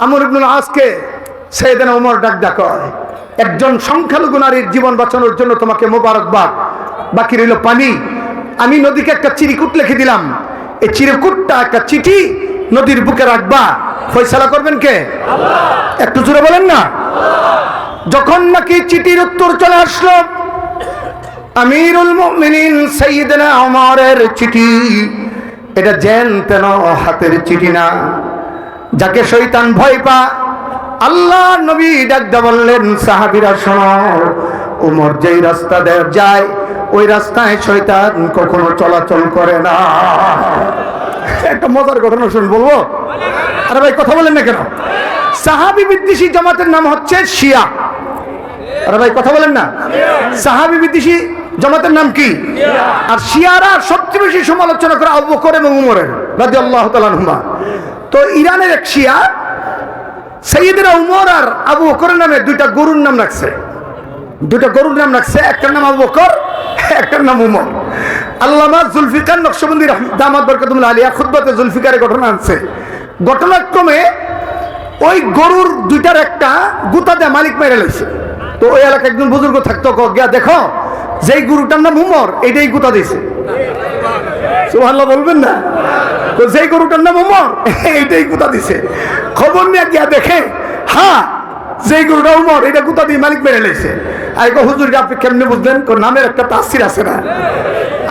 আমর ইবনুল আসকে সাইয়েদনা ওমর ডাক কয়, একজন সংখ্যালঘু নারীর জীবন বাঁচানোর জন্য তোমাকে মোবারকবাদ। বাকি রইল পানি। আমি নদীকে একটা চিরকুট লিখে দিলাম, এই চিরকুটটা একটা চিঠি নদীর বুকে রাখবা, ফয়সালা করবেন কে? আল্লাহ। একটু জোরে বলেন না। যখন নাকি চিঠির উত্তর চলে আসলো, আমিরুল মুমিনিন সাইয়েদনা ওমরের চিঠি, এটা যেন তেন হাতের চিঠি না, যাকে শয়তান ভয় পা। আল্লাহ নবী ডাকতে বললেন, সাহাবীরা শোনো, ওমর যেই রাস্তা দিয়ে যায় ওই রাস্তায় শয়তান কখনো চলাচল করে না। একটা মজার ঘটনা শুন বলবো? আরে ভাই কথা বলেন না কেন? সাহাবী বিদ্বেষী জামাতের নাম হচ্ছে শিয়া। আরে ভাই কথা বলেন না? সাহাবী বিদ্বেষী জামাতের নাম কি? আর শিয়ারা সবচেয়ে বেশি সমালোচনা করে আবু বকর এবং উমরের রাদিয়াল্লাহু তাআলা আনহুমা। তো ইরানের এক শিয়া সাইয়েদনা উমর আর আবু বকরের নামে দুইটা গরুর নাম রাখছে। একটার নাম আবু বকর, একটার নাম উমর। আল্লামা জুলফিকার নকশবন্দি দামাত বরকাতুল্লাহ আলিয়া খুতবাতে জুলফিকারের ঘটনা আনছে। ঘটনাক্রমে ওই গরুর দুইটার একটা গুতা দিয়ে মালিক মেরে লাইছে। তো ওই এলাকায় একজন বুজুর্গ থাকতো, গিয়া দেখো যেই গরুটার নাম উমর এইটাই গুতা দিছে। সুবহানাল্লাহ বলবেন না? তো যেই গরুটার নাম উমর এইটাই গুতা দিছে। খবর নিয়ে গিয়া দেখে, হ্যাঁ যেই গরুটা উমর এটা গুতা দিয়ে মালিক মেরে লাইছে। আর হুজুর আপনি কেমনে বুঝলেন? নামের একটা তাসির আছে না?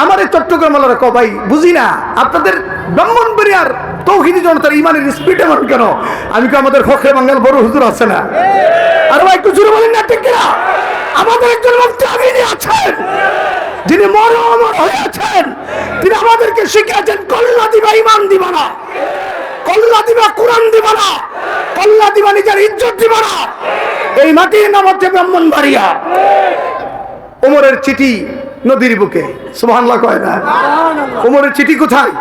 আমার এই চট্টগ্রাম আলারা ক ভাই বুঝি না, আপনাদের ব্রাহ্মণবাড়িয়ার তৌহিদি জনতার ইমানের স্পিডে মানুষ কেন? আমি কি আমাদের ফখরে বাঙ্গাল বড় হুজুর আছে না? আর ভাই একটু জোরে বলেন না ঠিক কিনা? আমাদের একজন মুফতি আমিনী আছেন, যিনি মরম হয়ে আছেন, তিনি আমাদেরকে শিখিয়েছেন কল্লা দিবা ইমান দিবা না, কল্লা দিবা কোরআন দিবা না, কল্লা দিবা নিজের ইজ্জত দিবা না। এই মাটির নাম হচ্ছে ব্রাহ্মণবাড়িয়া। ওমরের চিঠি নদীর বুকে, সুবহানাল্লাহ কয় না? ওমরের চিঠি কোথায়?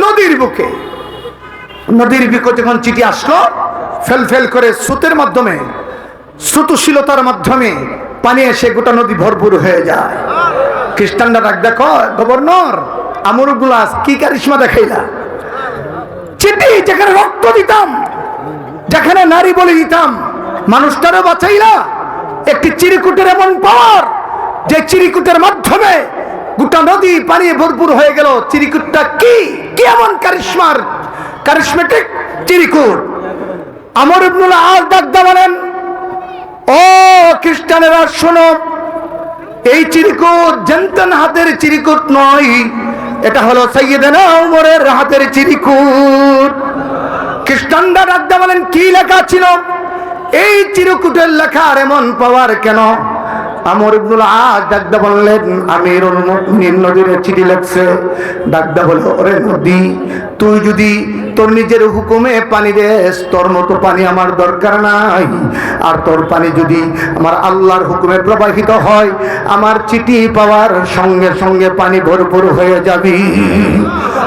নদীর বুকে। নদীর বুকে যখন চিঠি আসলো, ফেল করে স্রোতের মাধ্যমে, স্রোতশীলতার মাধ্যমে পানি এসে গোটা নদী ভরপুর হয়ে যায়। খ্রিস্টানরা ডাক দেখো, গভর্নর আমর ইবনুল আস কি কারিশমা দেখাইলা? চিঠি যেখানে রক্ত দিতাম, যেখানে নারী বলি দিতাম, মানুষটারও বাঁচাইলা। একটি চিরকুটের এমন পাওয়ার, যে চিরকুটের মাধ্যমে গোটা নদী পানি ভরপুর হয়ে গেল। চিরকুটটা কি এমন কারিশমেটিক চিরকুট? আমর ইবনুল আস ডাকদা বলেন, ও খ্রিস্টানেরা শোনো, এই চিরকুট জেনতেন হাতের চিরকুট নয়, এটা হলো সাইয়েদনা উমরের হাতের চিরকুট। খ্রিস্টানরা ডাকদা বলেন, কি লেখা ছিল এই চিরকুটের? লেখার এমন পাওয়ার কেন? আমর ইবনুল আস ডাকদা বললেন, আমিরুল মুমিনিন নদীর চিঠি লেখছে। ডাকদা বলে, ওরে নদী, তুই যদি তোর নিজের হুকুমে পানি দেস, তোর মতো পানি আমার দরকার নাই। আর তোর পানি যদি আমার আল্লাহর হুকুমে প্রবাহিত হয়, আমার চিঠি পাওয়ার সঙ্গে সঙ্গে পানি ভরপুর হয়ে যাবি।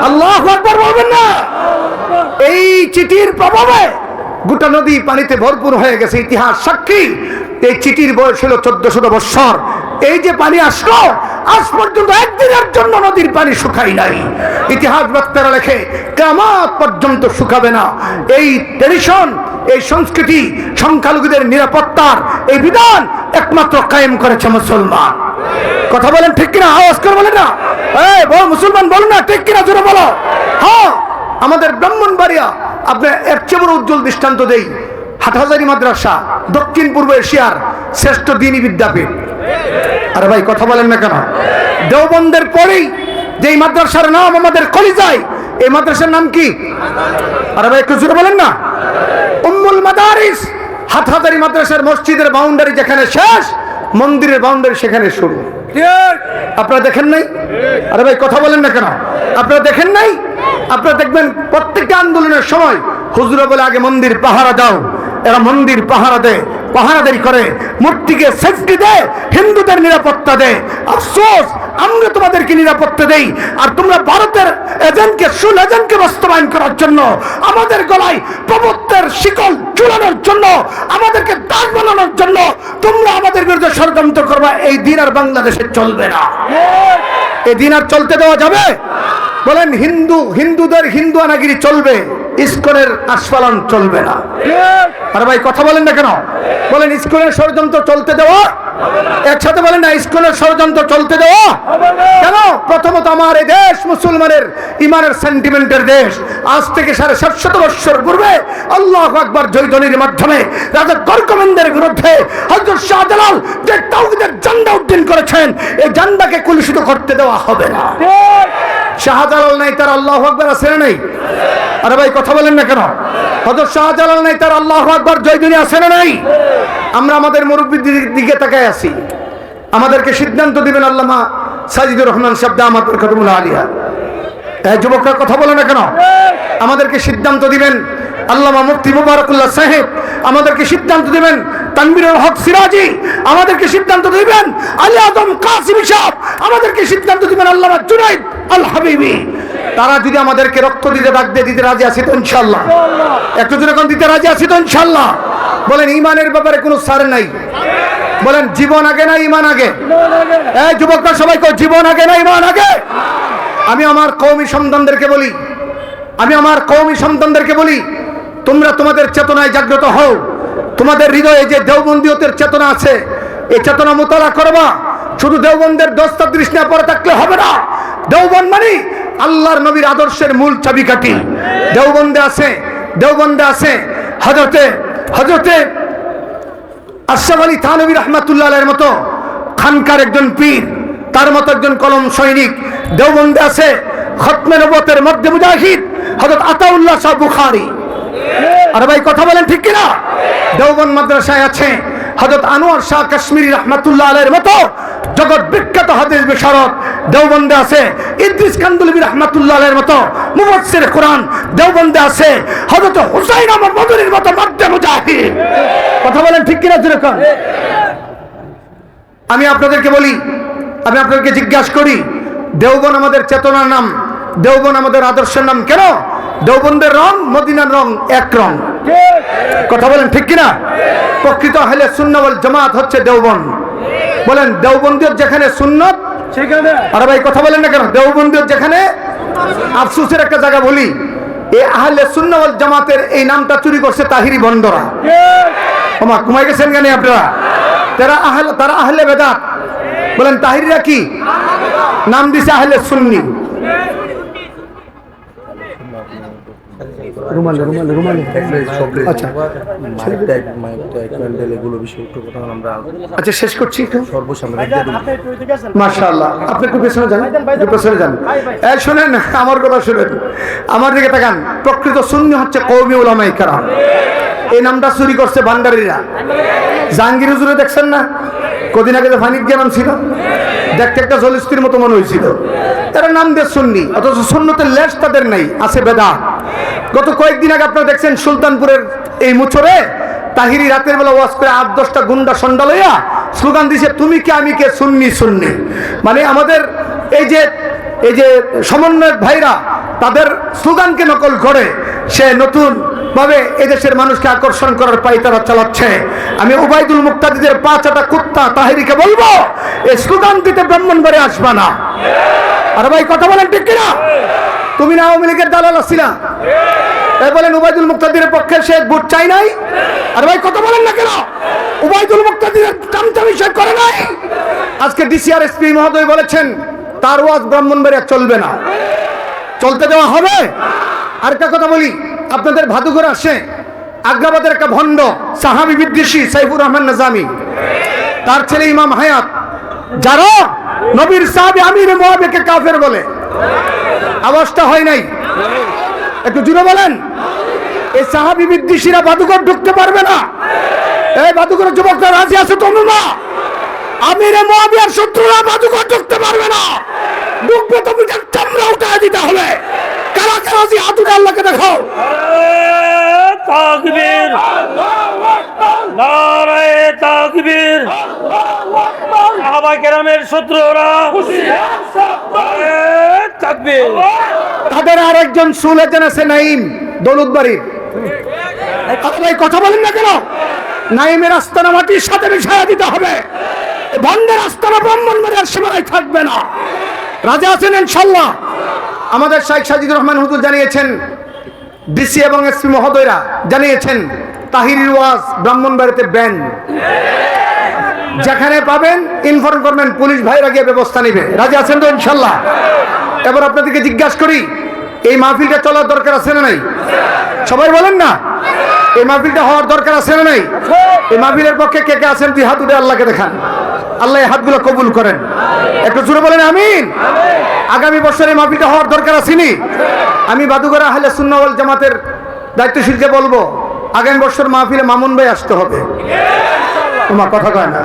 আল্লাহু আকবার বলবেন না? এই চিঠির প্রভাবে গোটা নদী পানিতে ভরপুর হয়ে গেছে। ইতিহাস সাক্ষী, এই চিঠির বয়স হলো 1400 বৎসর। এই যে পানি আসলো, আজ পর্যন্ত একদিনের জন্য নদীর পানি শুকায় নাই। ইতিহাস বক্তারা লেখে, কিয়ামত পর্যন্ত শুকাবে না। এই ট্রেডিশন, এই সংস্কৃতি, সংখ্যালঘুদের নিরাপত্তার এই বিধান একমাত্র কায়েম করেছে মুসলমান। কথা বলেন ঠিক কিনা? আওয়াজ করে বলেন না। বল মুসলমান, বল না ঠিক কিনা, জোরে বলো। হ্যাঁ, আমাদের ব্রাহ্মণবাড়িয়া, আপনার এর চেয়ে বড় উজ্জ্বল দৃষ্টান্ত দেই, হাটহাজারী মাদ্রাসা দক্ষিণ পূর্ব এশিয়ার শ্রেষ্ঠ দ্বীনি বিদ্যাপীঠ। আরে ভাই কথা বলেন না কেন? দেওবন্দের পরেই যেই মাদ্রাসার নাম আমাদের কলিজায়, এই মাদ্রাসার নাম কি? আরে ভাই একটু জোরে বলেন না। উম্মুল মাদারিস। হাটহাজারী মাদ্রাসার মসজিদের বাউন্ডারি যেখানে শেষ, মন্দিরের বাউন্ডারি সেখানে শুরু। আপনারা দেখেন নাই? আরে ভাই কথা বলেন না কেন? আপনারা দেখেন নাই? আপনারা দেখবেন প্রত্যেকটা আন্দোলনের সময় হুজুরা বলে, আগে মন্দির পাহারা দাও। এরা মন্দির পাহারা দেয়, পাহারাদারি করে, মূর্তিকে সেফটি দেয়, হিন্দুদের নিরাপত্তা দেয়। আফসোস, আমরা তোমাদেরকে নিরাপত্তা দেই, আর তোমরা ভারতের এজেন্টকে, সুল এজেন্টকে বাস্তবায়ন করার জন্য, আমাদের গলায় প্রভুত্বের শিকল ঝুলানোর জন্য, আমাদেরকে দাস বানানোর জন্য তোমরা আমাদের বিরুদ্ধে ষড়যন্ত্র করবা। এই দিন আর বাংলাদেশে চলবে না। এই দিন আর চলতে দেওয়া যাবে? বলেন, হিন্দুদের হিন্দু আনাগিরি চলবে? ইসকনের আস্ফালন চলবে না। আরে ভাই কথা বলেন না কেন? বলেন ইসকনের ষড়যন্ত্র চলতে দেওয়া, একসাথে বলেন না ইসকনের ষড়যন্ত্র চলতে দেওয়া কেন? প্রথমত আমার এই দেশ মুসলমানের ইমানের সেন্টিমেন্টের দেশ। আজ থেকে 750 বছর পূর্বে আল্লাহু আকবার জয়ধ্বনির মাধ্যমে রাজা গর্কমেন্দের বিরুদ্ধে হযরত শাহজালাল যে তাওহীদের ঝান্ডা উড্ডীন করেছেন, এই ঝান্ডাকে কলুষিত করতে দেওয়া হবে না। শাহজালাল নাই তার আল্লাহু আকবার আছে না নাই? আরে ভাই কথা বলেন না কেন? হযরত শাহজালাল নাই তার আল্লাহু আকবার জয়ধ্বনি আছে না নাই? আমরা আমাদের মুরব্বির দিকে তাকায় আছি। আমাদেরকে সিদ্ধান্ত দিবেন আল্লামা সাজিদুর রহমান সাহেব দামাত বরকাতুল্লাহ আলিয়া। এই যুবকরা কথা বলে না কেন? আমাদেরকে সিদ্ধান্ত দিবেন আল্লামা মুফতি মুবারকুল্লাহ সাহেব, আমাদেরকে সিদ্ধান্ত দিবেন তানবীরুল হক সিরাজি, আমাদেরকে সিদ্ধান্ত দিবেন আলী আজম কাসিমি সাহেব, আমাদেরকে সিদ্ধান্ত দিবেন আল্লামা জুনাইদ আল হাবিবি। তারা যদি আমাদেরকে রক্ত দিতে ডাক দিয়ে দিতে রাজি আছি তো ইনশাআল্লাহ? একটু জোরে কোন দিতে রাজি আছি তো ইনশাআল্লাহ? বলেন ইমানের ব্যাপারে কোনো ছাড় নাই। বলেন জীবন আগে না ইমান আগে? এই যুবকরা সবাই কও জীবন আগে না ইমান আগে? আমি আমার কওমি সন্তানদেরকে বলি তোমরা তোমাদের চেতনায় জাগ্রত হও। তোমাদের হৃদয়ে যে দেওবন্দীয়তের চেতনা আছে, এই চেতনা মোতালা করবা। শুধু দেওবন্দের দস্তা তৃষ্ণা পরে থাকলে হবে না। দেওবন্দ মানে আল্লাহর নবীর আদর্শের মূল চাবিকাঠি। দেওবন্দে আছে হযরতে আশরাফ আলী থানভী রাহমাতুল্লাহ আলাইহির মতো খানকার একজন পীর, তার মতো একজন কলম সৈনিক। দেওবন্দে আছে খতমে নবুয়তের মধ্যে মুজাহিদ হযরত আতাউল্লাহ শাহ বুখারী। আরে ভাই কথা বলেন ঠিক কিনা? দেওবন্দ মাদ্রাসায় আছে হযরত আনোয়ার শাহ কাশ্মীরি রাহমাতুল্লাহ আলাইহির মতো জগৎ বিখ্যাত হাদিস বিশারদ। দেওবন্দে আছে ইদ্রিস কান্দুলবী রাহমাতুল্লাহ আলাইহির মতো মুফাসসির কোরআন। দেওবন্দে আছে হযরত হুসাইন আহমদ মদনীর মতো মধ্যে মুজাহিদ। কথা বলেন ঠিক কিনা যেরকম? আমি আপনাদেরকে জিজ্ঞাসা করি, দেওবন্দ আমাদের চেতনার নাম, দেওবন্দ আমাদের আদর্শের নাম কেন? দেওবন্দের রং মদিনার রং এক রং। কথা বলেন ঠিক কিনা? প্রকৃত আহলে সুন্নাহ ওয়াল জামাত হচ্ছে দেওবন্দ। বলেন দেওবন্দের যেখানে সুন্নত সেখানে। আরে ভাই কথা বলেন না কেন? দেওবন্দের যেখানে, আফসোসের একটা জায়গা বলি, এই আহলে সুন্নাহ ওয়াল জামাতের এই নামটা চুরি করছে তাহিরি বন্দরা। ওমা ঘুমাই গেছেন কেন আপনারা? তারা আহলে বেদাত। বলেন তাহিরিরা কি নাম দিছে? আহলে সুন্নি। আচ্ছা শেষ করছি। মাশাআল্লাহ, আপনি একটু পেছনে যান। শোনেন আমার কথা, শুনেন আমার দিকে তাকান। প্রকৃত সুন্নি হচ্ছে কওমি উলামায়ে কেরাম। এই নামটা চুরি করছে ভান্ডারীরা। জাহাঙ্গীর হুজুরে দেখছেন না, কদিন আগে যে ফানির নাম ছিল, দেখতে একটা জলিস্তির মতো মনে হয়েছিল। তারা নাম দিয়ে সুন্নি, অথচ সুন্নতের লেশ তাদের নাই, আছে বেদাত। গত কয়েকদিন আগে আপনারা দেখছেন সুলতানপুরের এই মুচরে তাহিরি রাতের বেলা ওয়াজ করে 8-10টা গুন্ডা সন্ডা লইয়া স্লোগান দিছে তুমি কে আমি কে, সুন্নি সুন্নি। মানে আমাদের এই যে সমন্বয়ক ভাইরা তাদের স্লোগানকে নকল করে সে নতুন ভাবে এদেশের মানুষকে আকর্ষণ করার পায়তারা চালাচ্ছে। আমি উবাইদুল মুক্তাদিদের 5টা কুত্তা তাহিরিকে বলবো, এই স্লোগান দিতে ব্রাহ্মণবাড়ি আসবা না। আর ভাই কথা বলেন ঠিক কিনা? তুমি না আওয়ামী লীগের দালাল আছিলা? তাই বলেন উবাইদুল মুক্তাদিরের পক্ষে সে ভোট চাই নাই? আর ভাই কথা বলেন না কেন? উবাইদুল মুক্তাদিরের চামচামি সে করে নাই। আজকে ডিসিআর এসপি মহোদয় বলেছেন তার ওয়াজ ব্রাহ্মণবাড়িয়া চলবে না, চলতে দেওয়া হবে। আর একটা কথা বলি, আপনাদের ভাদুঘর আসে আগ্রাবাদের একটা ভণ্ড সাহাবী বিদ্বেষী সাইফুর রহমান নাজামি, তার ছেলে ইমাম হায়াত, যারা নবীর সাহাবী আমিরে মুআবিয়াকে কাফের বলে। আওয়াজটা হয় নাই, একটু জুড়ে বলেন। এই সাহাবী বিদ্বেষীরা ভাদুঘর ঢুকতে পারবে না। এই ভাদুঘরের যুবকরা রাজি আছে তো? না, আমিরে মুআবিয়ার শত্রুরা ভাদুঘর ঢুকতে পারবে না। ঢুকবে তো পিঠের চামড়া উঠায় দিতে হবে। কারা রাজি হাত উঠে আল্লাহকে দেখাও। তাকবীর, নারায়ে তাকবীর। সাহাবা কেরামের শত্রুরা তাকবীর। তাদের আরেকজন সুলেজন আছে নাইম দৌলতবাড়ির। ভাই কথা বলেন না কেন? নাইমের আস্তানা মাটির সাথে মিশাইয়া দিতে হবে। বন্ধের আস্তানা ব্রাহ্মণবাড়িয়ার সীমানায় থাকবে না। রাজা আছেন ইনশাআল্লাহ। আমাদের শাইখ সাজিদুর রহমান হুজুর জানিয়েছেন ডিসি এবং এসপি মহোদয়রা জানিয়েছেন তাহিরির ওয়াজ ব্রাহ্মণবাড়িতে ব্যান। যেখানে পাবেন ইনফর্ম করবেন, পুলিশ ভাইরা গিয়ে ব্যবস্থা নেবে। রাজি আছেন তো ইনশাল্লাহ? এবার আপনাদেরকে জিজ্ঞাসা করি, এই মাহফিলটা চলার দরকার আছে না নাই? সবাই বলেন না, এই মাহফিলটা হওয়ার দরকার আছে না নাই? এই মাহফিলের পক্ষে কে কে আছেন দুই হাত উঠে আল্লাহকে দেখান। আল্লাহ এই হাতগুলো কবুল করেন। একটু জোরে বলেন আমিন। আগামী বছর এই মাহফিলটা হওয়ার দরকার আসেনি? আমি বাদুগরা আহলে সুন্নাহ ওয়াল জামাতের দায়িত্বশীলকে বলবো, আগামী বছর মাহফিলে মামুন ভাই আসতে হবে। তোমার কথা কয় না?